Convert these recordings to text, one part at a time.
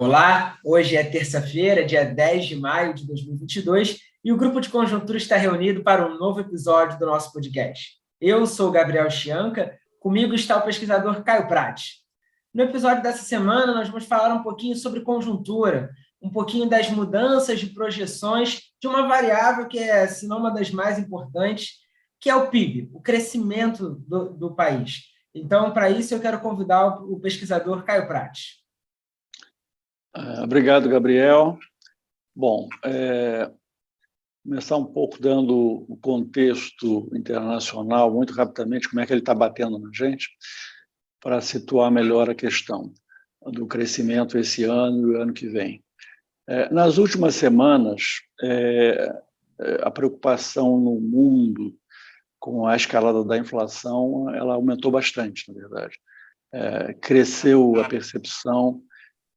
Olá, hoje é terça-feira, dia 10 de maio de 2022, e o Grupo de Conjuntura está reunido para um novo episódio do nosso podcast. Eu sou o Gabriel Chianca, comigo está o pesquisador Caio Prati. No episódio dessa semana, nós vamos falar um pouquinho sobre conjuntura, um pouquinho das mudanças de projeções de uma variável que é, se não uma das mais importantes, que é o PIB, o crescimento do país. Então, para isso, eu quero convidar o pesquisador Caio Prati. Obrigado, Gabriel. Bom, começar um pouco dando o contexto internacional, muito rapidamente, como é que ele está batendo na gente, para situar melhor a questão do crescimento esse ano e o ano que vem. Nas últimas semanas, a preocupação no mundo com a escalada da inflação, ela aumentou bastante, na verdade. Cresceu a percepção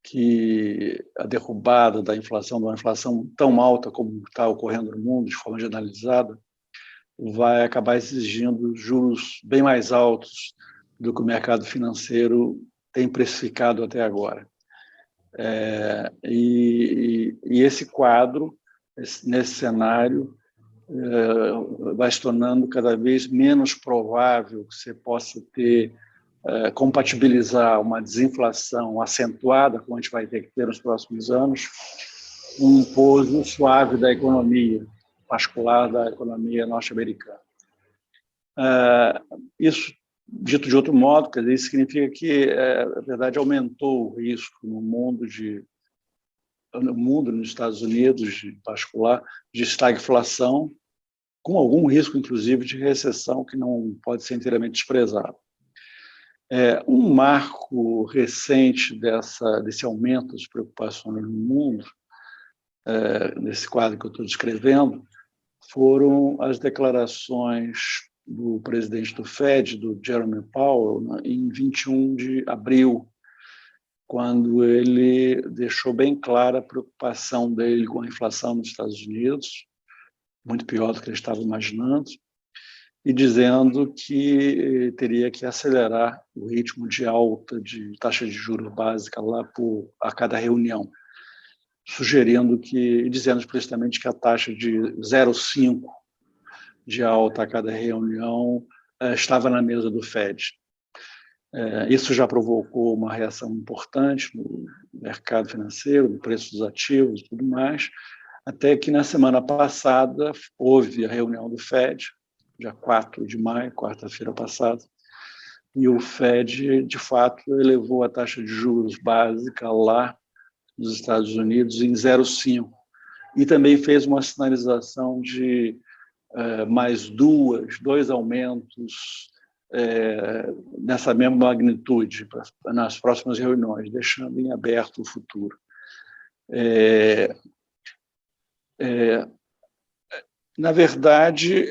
que a derrubada da inflação, de uma inflação tão alta como está ocorrendo no mundo, de forma generalizada, vai acabar exigindo juros bem mais altos do que o mercado financeiro tem precificado até agora. E esse quadro, nesse cenário, vai se tornando cada vez menos provável que você possa ter compatibilizar uma desinflação acentuada, como a gente vai ter que ter nos próximos anos, um pouso suave da economia, em particular da economia norte-americana. Isso, dito de outro modo, quer dizer, isso significa que, na verdade, aumentou o risco no mundo, nos Estados Unidos, em particular, de estagflação, com algum risco, inclusive, de recessão, que não pode ser inteiramente desprezado. Um marco recente desse aumento das preocupações no mundo, nesse quadro que eu estou descrevendo, foram as declarações do presidente do Fed, do Jerome Powell, em 21 de abril, quando ele deixou bem clara a preocupação dele com a inflação nos Estados Unidos, muito pior do que ele estava imaginando, e dizendo que teria que acelerar o ritmo de alta de taxa de juros básica lá a cada reunião, sugerindo e dizendo explicitamente que a taxa de 0,5 de alta a cada reunião estava na mesa do Fed. Isso já provocou uma reação importante no mercado financeiro, no preço dos ativos e tudo mais, até que na semana passada houve a reunião do Fed, dia 4 de maio, quarta-feira passada, e o Fed, de fato, elevou a taxa de juros básica lá nos Estados Unidos em 0,5, e também fez uma sinalização de mais dois aumentos nessa mesma magnitude nas próximas reuniões, deixando em aberto o futuro. Na verdade,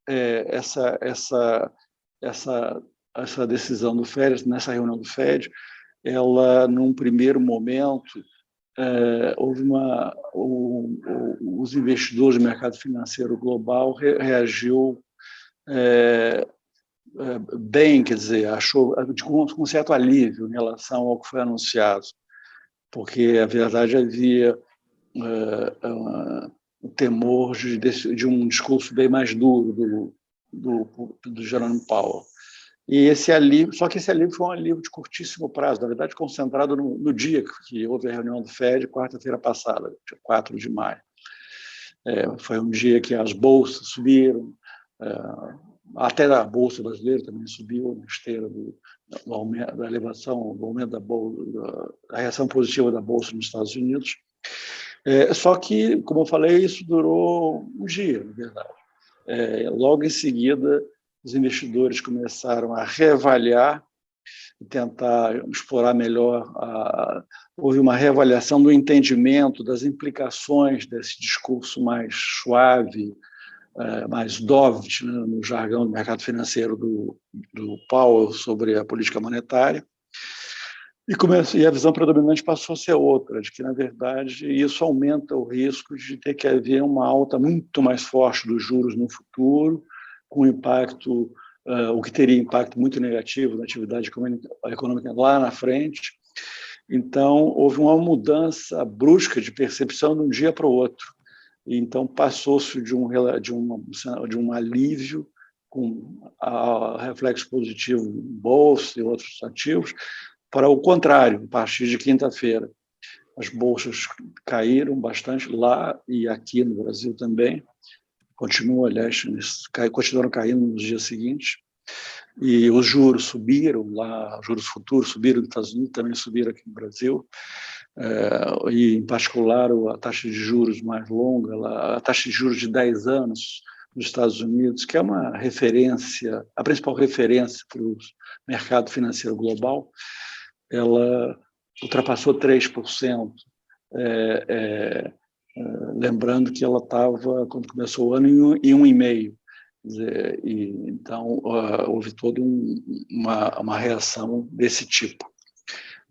essa decisão do Fed, nessa reunião do Fed, ela, num primeiro momento, os investidores do mercado financeiro global reagiu bem, quer dizer, achou com certo alívio em relação ao que foi anunciado, porque, a verdade, havia o temor de um discurso bem mais duro do Jerome Powell. E esse alívio, só que esse alívio foi um alívio de curtíssimo prazo, na verdade concentrado no dia que houve a reunião do Fed, quarta-feira passada, dia 4 de maio. Foi um dia que as bolsas subiram, até a bolsa brasileira também subiu, na esteira da elevação, do aumento da reação positiva da bolsa nos Estados Unidos. Só que, como eu falei, isso durou um dia, na verdade. Logo em seguida, os investidores começaram a reavaliar e tentar explorar melhor. Houve uma reavaliação do entendimento das implicações desse discurso mais suave, mais dovish, né, no jargão do mercado financeiro do Powell sobre a política monetária. E a visão predominante passou a ser outra, de que, na verdade, isso aumenta o risco de ter que haver uma alta muito mais forte dos juros no futuro, com impacto, o que teria impacto muito negativo na atividade econômica lá na frente, Então, houve uma mudança brusca de percepção de um dia para o outro. Então, passou-se de um alívio com reflexo positivo em bolsa e outros ativos para o contrário, a partir de quinta-feira. As bolsas caíram bastante lá e aqui no Brasil também. Continuaram caindo nos dias seguintes. E os juros subiram lá, os juros futuros subiram nos Estados Unidos, também subiram aqui no Brasil. E, em particular, a taxa de juros mais longa, a taxa de juros de 10 anos nos Estados Unidos, que é uma referência, a principal referência para o mercado financeiro global, ela ultrapassou 3%. Lembrando que ela estava, quando começou o ano, em 1,5%. Então, houve toda uma reação desse tipo.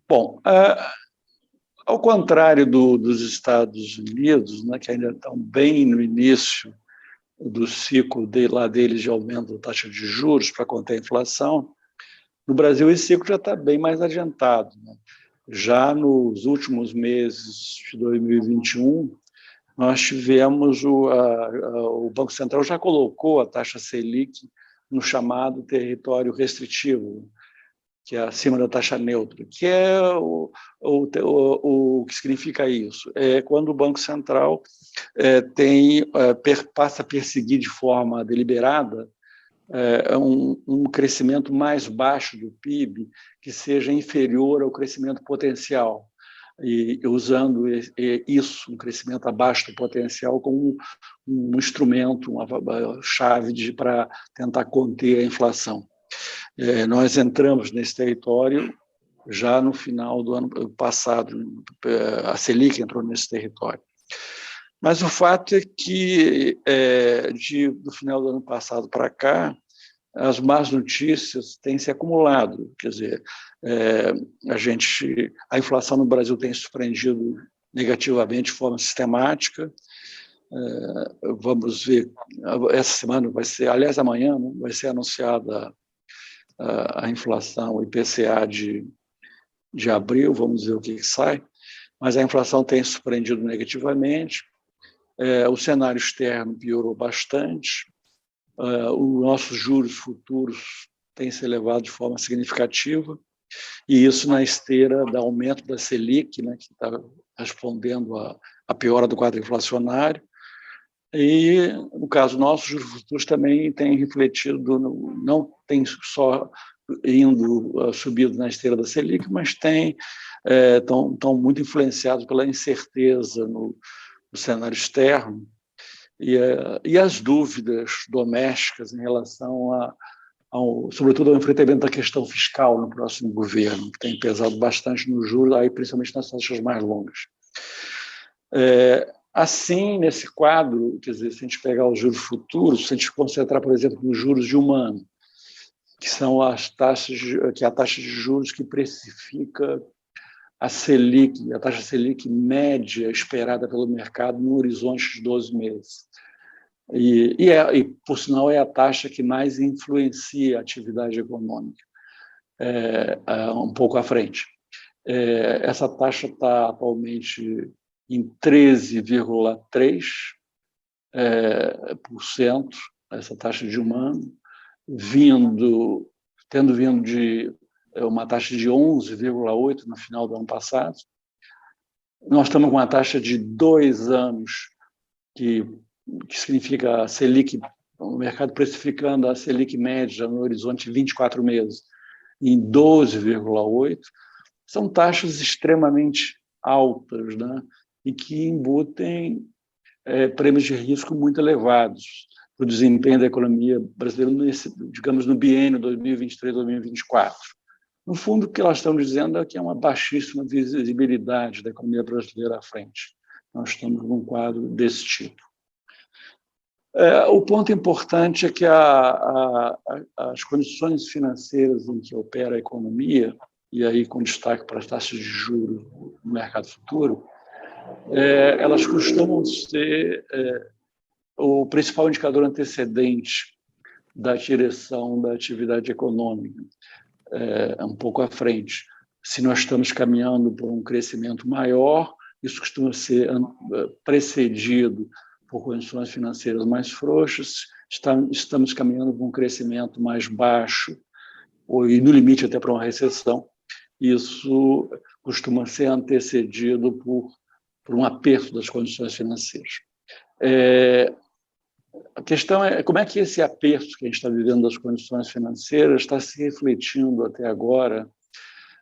Bom, ao contrário dos Estados Unidos, né, que ainda estão bem no início do ciclo deles de aumento da taxa de juros para conter a inflação, no Brasil esse ciclo já está bem mais adiantado, né? Já nos últimos meses de 2021, nós tivemos o Banco Central já colocou a taxa Selic no chamado território restritivo, que é acima da taxa neutra, que é o que significa isso? É quando o Banco Central passa a perseguir de forma deliberada um crescimento mais baixo do PIB, que seja inferior ao crescimento potencial, e usando isso, um crescimento abaixo do potencial, como um instrumento, uma chave para tentar conter a inflação. Nós entramos nesse território já no final do ano passado, a Selic entrou nesse território. Mas o fato é que, do final do ano passado para cá, as más notícias têm se acumulado. Quer dizer, a inflação no Brasil tem surpreendido negativamente de forma sistemática. Vamos ver, essa semana vai ser, aliás, amanhã, né, vai ser anunciada a inflação, o IPCA de abril, vamos ver o que sai, mas a inflação tem surpreendido negativamente, o cenário externo piorou bastante, os nossos juros futuros têm se elevado de forma significativa, e isso na esteira do aumento da Selic, né, que está respondendo à piora do quadro inflacionário, e, no caso nosso, os juros futuros também têm refletido, não tem só subido na esteira da Selic, mas estão muito influenciados pela incerteza no cenário externo e as dúvidas domésticas em relação sobretudo ao enfrentamento da questão fiscal no próximo governo, que tem pesado bastante nos juros, aí principalmente nas taxas mais longas. Assim, nesse quadro, quer dizer, se a gente pegar os juros futuros, se a gente concentrar, por exemplo, nos juros de 1 ano, que são a taxa de juros que precifica a Selic, a taxa Selic média esperada pelo mercado no horizonte de 12 meses. E por sinal, é a taxa que mais influencia a atividade econômica, um pouco à frente. Essa taxa está atualmente em 13,3%, essa taxa de 1 ano, tendo vindo de uma taxa de 11,8% no final do ano passado. Nós estamos com uma taxa de 2 anos, que significa a Selic, o mercado precificando a Selic média no horizonte de 24 meses, em 12,8%. São taxas extremamente altas, né? E que embutem prêmios de risco muito elevados para o desempenho da economia brasileira, digamos, no biênio 2023-2024. No fundo, o que elas estão dizendo é que é uma baixíssima visibilidade da economia brasileira à frente. Nós estamos num quadro desse tipo. O ponto importante é que as condições financeiras em que opera a economia, e aí com destaque para as taxas de juros no mercado futuro, elas costumam ser o principal indicador antecedente da direção da atividade econômica, um pouco à frente. se nós estamos caminhando por um crescimento maior, isso costuma ser precedido por condições financeiras mais frouxas, estamos caminhando por um crescimento mais baixo, e no limite até para uma recessão. Isso costuma ser antecedido por um aperto das condições financeiras. A questão é como é que esse aperto que a gente está vivendo das condições financeiras está se refletindo até agora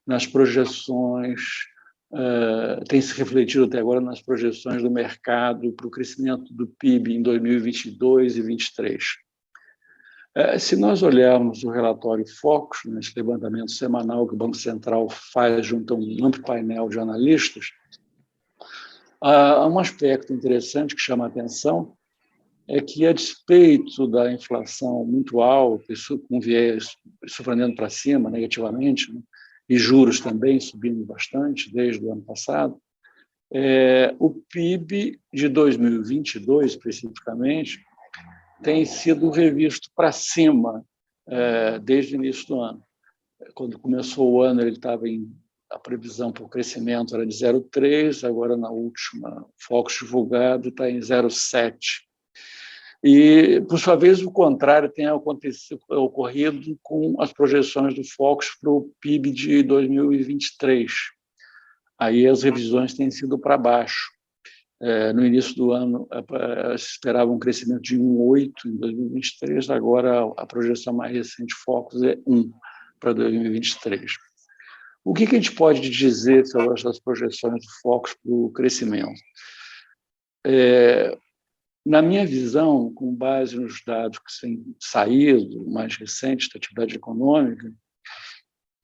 nas projeções, tem se refletido até agora nas projeções do mercado para o crescimento do PIB em 2022 e 2023. Se nós olharmos o relatório Focus, nesse levantamento semanal que o Banco Central faz junto a um amplo painel de analistas, há um aspecto interessante que chama a atenção, é que, a despeito da inflação muito alta, com viés surpreendendo para cima negativamente, né, e juros também subindo bastante desde o ano passado, o PIB de 2022, especificamente, tem sido revisto para cima desde o início do ano. Quando começou o ano, ele estava a previsão para o crescimento era de 0,3, agora na última Focus divulgado está em 0,7. E, por sua vez, o contrário tem ocorrido com as projeções do Focus para o PIB de 2023. Aí as revisões têm sido para baixo. No início do ano, se esperava um crescimento de 1,8 em 2023, agora a projeção mais recente Focus é 1 para 2023. O que a gente pode dizer sobre essas projeções do Focus para o crescimento? Na minha visão, com base nos dados que têm saído, mais recentes da atividade econômica,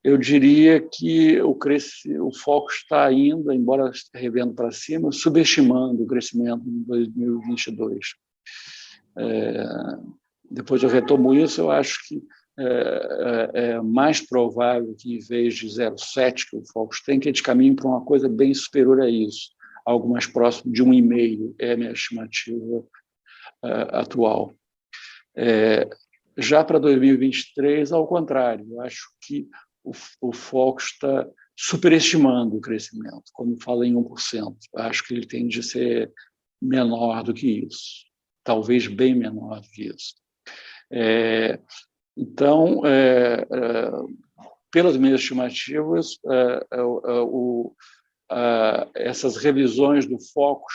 eu diria que o foco está ainda, embora revendo para cima, subestimando o crescimento em 2022. Depois eu retomo isso, eu acho que é mais provável que, em vez de 0,7 que o Focus tem, que a gente caminhe para uma coisa bem superior a isso, algo mais próximo de 1,5, é a minha estimativa atual. Já para 2023, ao contrário, eu acho que o Focus está superestimando o crescimento, quando fala em 1%. Eu acho que ele tende a ser menor do que isso, talvez bem menor do que isso. Então, pelas minhas estimativas, essas revisões do Focus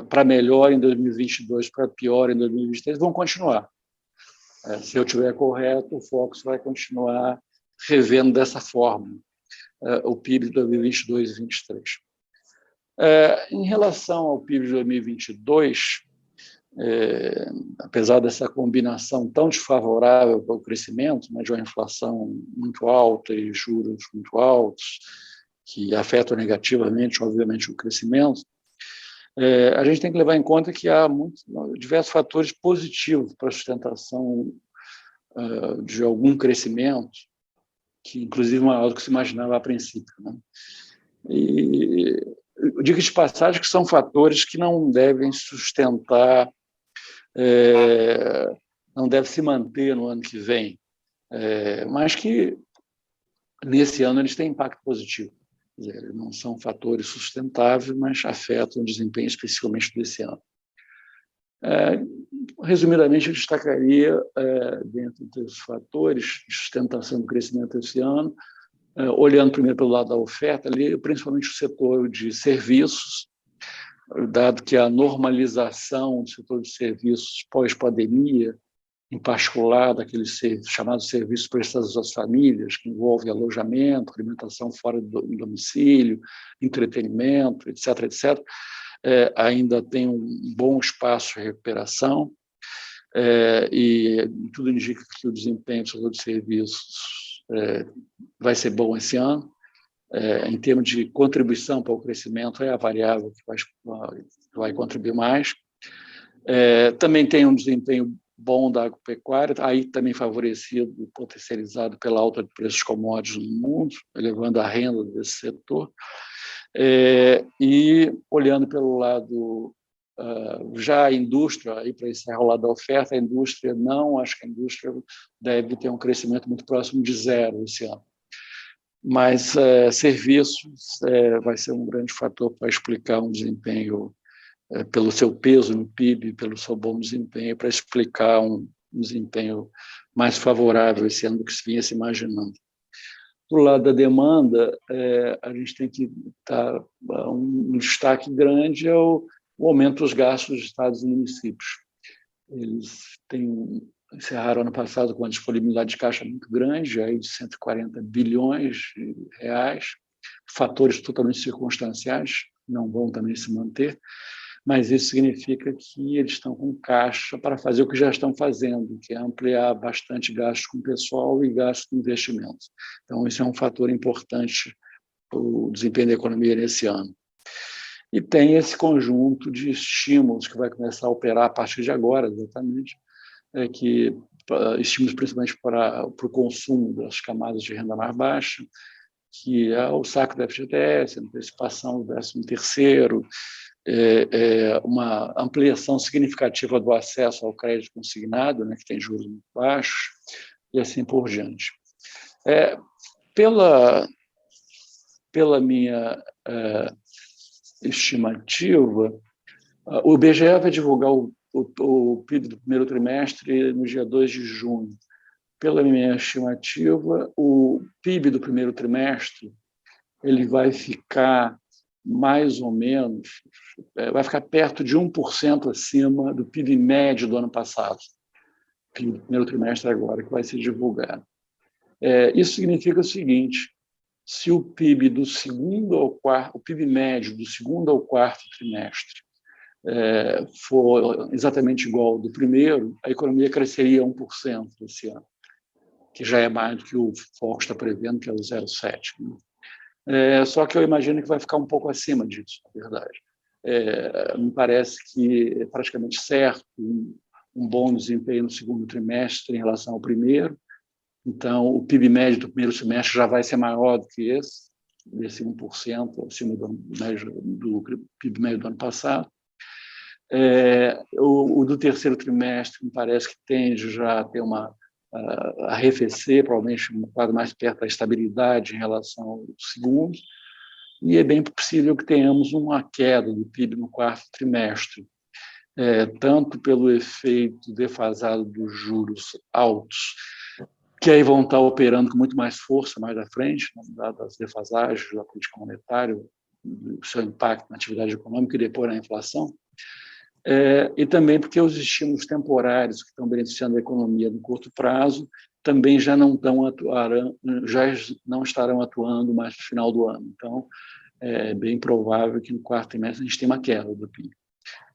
para melhor em 2022, para pior em 2023, vão continuar. Se eu estiver correto, o Focus vai continuar revendo dessa forma o PIB de 2022 e 2023. Em relação ao PIB de 2022, apesar dessa combinação tão desfavorável para o crescimento, né, de uma inflação muito alta e juros muito altos, que afetam negativamente, obviamente, o crescimento, a gente tem que levar em conta que há diversos fatores positivos para a sustentação de algum crescimento, que inclusive maior do que se imaginava a princípio, né? E eu digo de passagem que são fatores que não devem sustentar, não devem se manter no ano que vem, mas que nesse ano eles têm impacto positivo. Quer dizer, não são fatores sustentáveis, mas afetam o desempenho especificamente desse ano. Resumidamente, eu destacaria, dentro dos fatores de sustentação do crescimento desse ano, olhando primeiro pelo lado da oferta, ali, principalmente o setor de serviços, dado que a normalização do setor de serviços pós-pandemia, em particular daqueles chamados serviços prestados às famílias, que envolvem alojamento, alimentação fora do domicílio, entretenimento, etc., etc., ainda tem um bom espaço de recuperação, e tudo indica que o desempenho do setor de serviços vai ser bom esse ano. Em termos de contribuição para o crescimento, é a variável que vai contribuir mais. Também tem um desempenho bom da agropecuária, aí também favorecido, potencializado pela alta de preços de commodities no mundo, elevando a renda desse setor. E olhando pelo lado já a indústria, aí para encerrar o lado da oferta, acho que a indústria deve ter um crescimento muito próximo de zero esse ano. Mas serviços vai ser um grande fator para explicar um desempenho, pelo seu peso no PIB, pelo seu bom desempenho, para explicar um desempenho mais favorável esse ano do que se vinha se imaginando. Do lado da demanda, a gente tem que dar um destaque grande ao aumento dos gastos de estados e municípios. Eles encerraram ano passado com uma disponibilidade de caixa muito grande, aí de 140 bilhões de reais, fatores totalmente circunstanciais, não vão também se manter, mas isso significa que eles estão com caixa para fazer o que já estão fazendo, que é ampliar bastante gastos com pessoal e gastos com investimentos. Então, isso é um fator importante para o desempenho da economia nesse ano. E tem esse conjunto de estímulos que vai começar a operar a partir de agora, exatamente, que estímulos principalmente para o consumo das camadas de renda mais baixa, que é o saque do FGTS, a antecipação do 13º, uma ampliação significativa do acesso ao crédito consignado, né, que tem juros muito baixos, e assim por diante. Pela minha estimativa, o IBGE vai divulgar o PIB do primeiro trimestre no dia 2 de junho. Pela minha estimativa, o PIB do primeiro trimestre ele vai ficar mais ou menos, vai ficar perto de 1% acima do PIB médio do ano passado, PIB do primeiro trimestre agora, que vai ser divulgado. Isso significa o seguinte: se o PIB do segundo ao quarto, o PIB médio do segundo ao quarto trimestre for exatamente igual ao do primeiro, a economia cresceria 1% esse ano, que já é mais do que o Fox está prevendo, que é o 0,7%. Só que eu imagino que vai ficar um pouco acima disso, na verdade. Me parece que é praticamente certo um bom desempenho no segundo trimestre em relação ao primeiro. Então, o PIB médio do primeiro semestre já vai ser maior do que desse 1%, acima do PIB médio do ano passado. O do terceiro trimestre me parece que tende já a ter a arrefecer, provavelmente um quadro mais perto da estabilidade em relação ao segundo, e é bem possível que tenhamos uma queda do PIB no quarto trimestre, tanto pelo efeito defasado dos juros altos, que aí vão estar operando com muito mais força mais à frente, dadas as defasagens da política monetária, o seu impacto na atividade econômica e depois na inflação, e também porque os estímulos temporários que estão beneficiando a economia no curto prazo também já não estarão atuando mais no final do ano. Então, é bem provável que no quarto trimestre a gente tenha uma queda do PIB.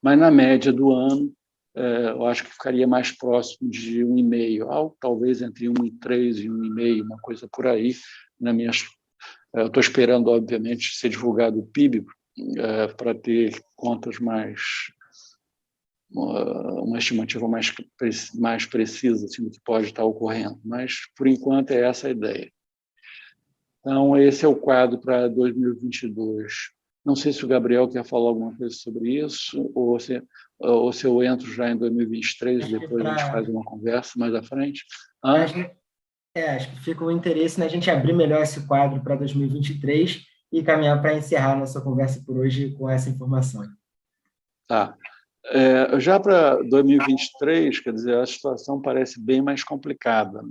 Mas, na média do ano, eu acho que ficaria mais próximo de 1,5%, talvez entre 1,3% e 1,5%, uma coisa por aí. Eu estou esperando, obviamente, ser divulgado o PIB para ter contas uma estimativa mais precisa assim, do que pode estar ocorrendo. Mas, por enquanto, é essa a ideia. Então, esse é o quadro para 2022. Não sei se o Gabriel quer falar alguma coisa sobre isso, ou se eu entro já em 2023 e depois a gente faz uma conversa mais à frente. Acho que fica o interesse na gente abrir melhor esse quadro para 2023 e caminhar para encerrar nossa conversa por hoje com essa informação. Tá. Já para 2023, quer dizer, a situação parece bem mais complicada,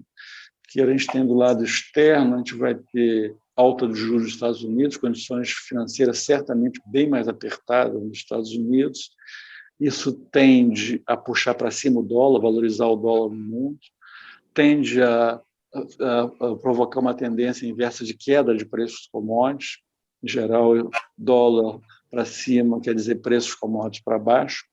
que a gente tem do lado externo, a gente vai ter alta dos juros dos Estados Unidos, condições financeiras certamente bem mais apertadas nos Estados Unidos. Isso tende a puxar para cima o dólar, valorizar o dólar no mundo, tende a provocar uma tendência inversa de queda de preços de commodities. Em geral, dólar para cima quer dizer preços de commodities para baixo,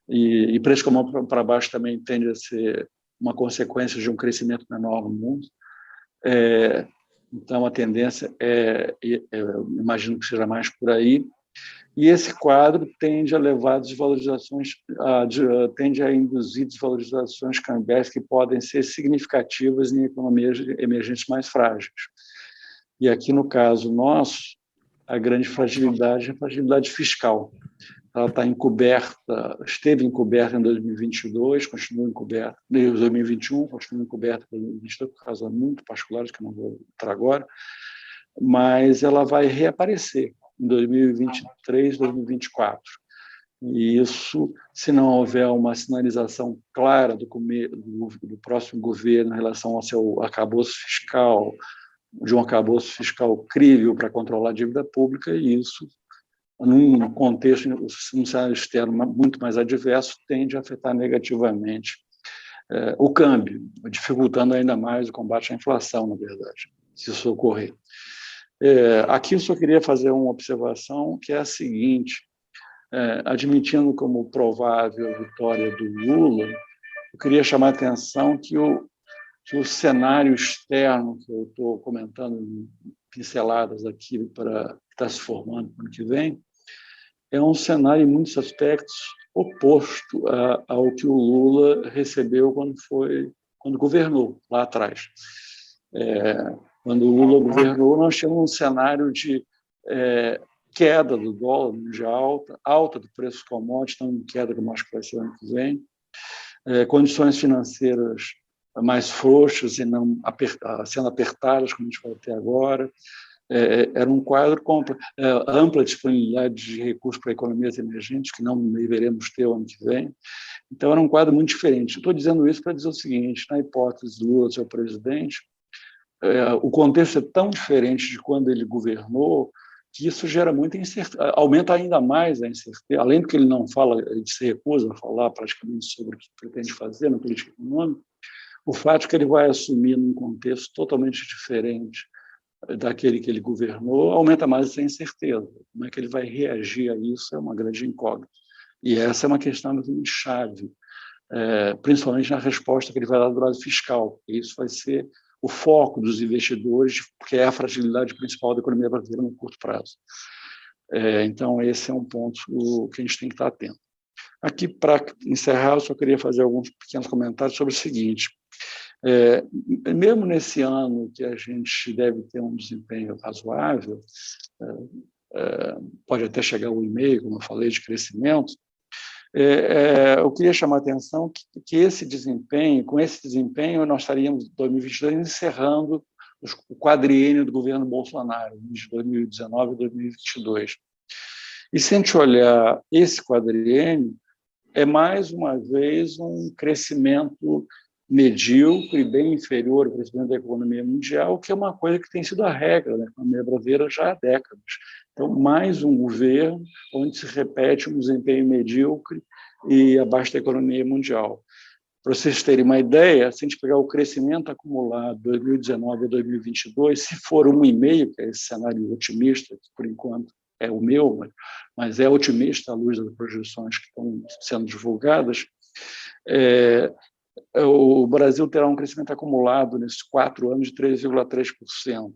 e preços de commodities para baixo também tende a ser uma consequência de um crescimento menor no mundo. Então, a tendência imagino que seja mais por aí. E esse quadro tende a levar desvalorizações, tende a induzir desvalorizações cambiais que podem ser significativas em economias emergentes mais frágeis. E aqui, no caso nosso, a grande fragilidade é a fragilidade fiscal. Ela está esteve encoberta em 2022, continua encoberta em 2021, continua encoberta em 2022, por razões muito particulares, que eu não vou entrar agora, mas ela vai reaparecer em 2023, 2024. E isso, se não houver uma sinalização clara do próximo governo em relação ao seu arcabouço fiscal, de um arcabouço fiscal crível para controlar a dívida pública, e isso, num contexto, num cenário externo muito mais adverso, tende a afetar negativamente o câmbio, dificultando ainda mais o combate à inflação, na verdade, se isso ocorrer. Aqui eu só queria fazer uma observação, que é a seguinte: admitindo como provável a vitória do Lula, eu queria chamar a atenção que o cenário externo que eu estou comentando em pinceladas aqui que está se formando no ano que vem, é um cenário, em muitos aspectos, oposto ao que o Lula recebeu quando governou, lá atrás. Quando o Lula governou, nós tínhamos um cenário de queda do dólar mundial, alta do preço dos commodities, estão em queda, que eu acho que vai ser o ano que vem, condições financeiras mais frouxas e não sendo apertadas, como a gente vai ter agora. Era um quadro com ampla disponibilidade de recursos para economias emergentes, que não deveremos ter o ano que vem. Então, era um quadro muito diferente. Estou dizendo isso para dizer o seguinte: na hipótese de Lula ser o presidente, o contexto é tão diferente de quando ele governou, que isso gera muita incerteza, aumenta ainda mais a incerteza, além do que ele não fala, ele se recusa a falar praticamente sobre o que pretende fazer na política econômica, o fato de que ele vai assumir num contexto totalmente diferente daquele que ele governou aumenta mais essa incerteza. Como é que ele vai reagir a isso é uma grande incógnita. E essa é uma questão muito chave, principalmente na resposta que ele vai dar do lado fiscal. E isso vai ser o foco dos investidores, porque é a fragilidade principal da economia brasileira no curto prazo. Então, esse é um ponto que a gente tem que estar atento. Aqui, para encerrar, eu só queria fazer alguns pequenos comentários sobre o seguinte: mesmo nesse ano que a gente deve ter um desempenho razoável, pode até chegar ao 1,5%, como eu falei, de crescimento, eu queria chamar a atenção que com esse desempenho, nós estaríamos, em 2022, encerrando o quadriênio do governo Bolsonaro, de 2019 a 2022. E se a gente olhar esse quadriênio, é mais uma vez um crescimento medíocre, bem inferior ao crescimento da economia mundial, que é uma coisa que tem sido a regra da economia brasileira já há décadas. Então, mais um governo onde se repete um desempenho medíocre e abaixo da economia mundial. Para vocês terem uma ideia, se a gente pegar o crescimento acumulado de 2019 a 2022, se for 1,5%, que é esse cenário otimista, que por enquanto é o meu, mas é otimista à luz das projeções que estão sendo divulgadas, o Brasil terá um crescimento acumulado nesses 4 anos de 3,3%.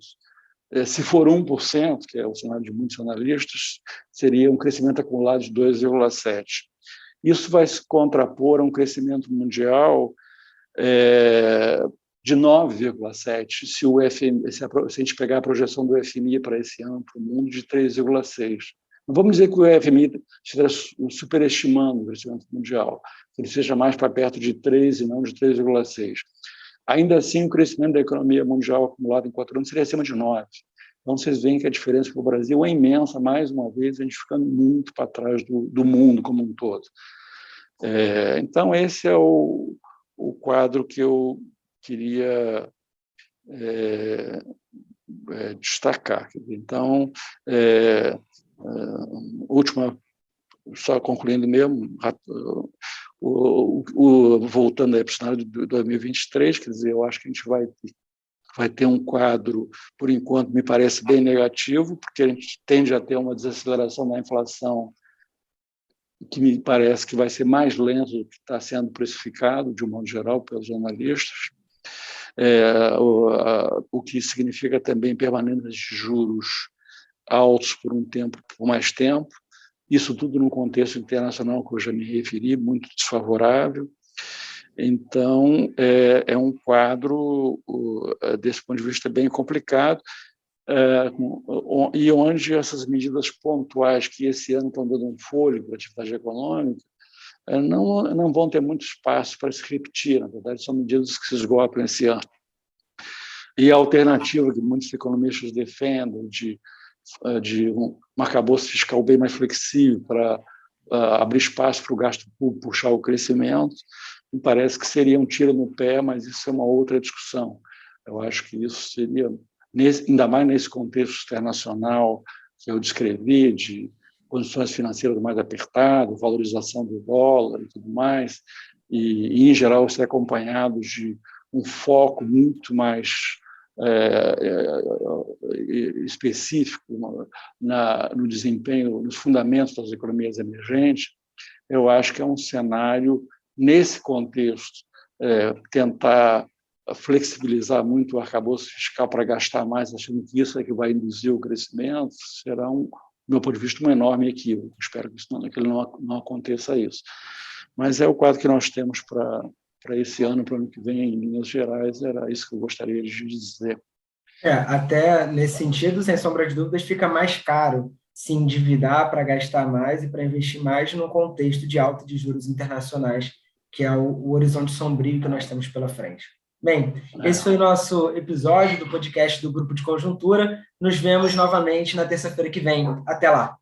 Se for 1%, que é o cenário de muitos analistas, seria um crescimento acumulado de 2,7%. Isso vai se contrapor a um crescimento mundial de 9,7%, se a gente pegar a projeção do FMI para esse ano, para o mundo, de 3,6%. Não vamos dizer que o FMI esteja superestimando o crescimento mundial, que ele seja mais para perto de 3% e não de 3,6%. Ainda assim, o crescimento da economia mundial acumulado em 4 anos seria acima de 9%. Então, vocês veem que a diferença para o Brasil é imensa, mais uma vez, a gente ficando muito para trás do mundo como um todo. Então, esse é o quadro que eu queria destacar. Então, última, só concluindo mesmo, voltando aí para o cenário de 2023, quer dizer, eu acho que a gente vai ter um quadro, por enquanto, me parece bem negativo, porque a gente tende a ter uma desaceleração da inflação que me parece que vai ser mais lento do que está sendo precificado, de um modo geral, pelos analistas, o que significa também permanência de juros altos por mais tempo, isso tudo num contexto internacional que eu já me referi, muito desfavorável. Então, é um quadro, desse ponto de vista, bem complicado, e onde essas medidas pontuais que esse ano estão dando um fôlego para a atividade econômica não vão ter muito espaço para se repetir. Na verdade, são medidas que se esgotam esse ano. E a alternativa que muitos economistas defendem de um arcabouço fiscal bem mais flexível para abrir espaço para o gasto público puxar o crescimento, me parece que seria um tiro no pé, mas isso é uma outra discussão. Eu acho que isso seria, ainda mais nesse contexto internacional que eu descrevi, de condições financeiras mais apertadas, valorização do dólar e tudo mais, e em geral, ser acompanhado de um foco muito mais específico no desempenho, nos fundamentos das economias emergentes. Eu acho que é um cenário, nesse contexto, tentar flexibilizar muito o arcabouço fiscal para gastar mais, achando que isso é que vai induzir o crescimento, será, do meu ponto de vista, um enorme equívoco. Espero que não aconteça isso. Mas é o quadro que nós temos para esse ano, para o ano que vem, em Minas Gerais, era isso que eu gostaria de dizer. Até nesse sentido, sem sombra de dúvidas, fica mais caro se endividar para gastar mais e para investir mais no contexto de alta de juros internacionais, que é o horizonte sombrio que nós temos pela frente. Bem, esse foi o nosso episódio do podcast do Grupo de Conjuntura. Nos vemos novamente na terça-feira que vem. Até lá!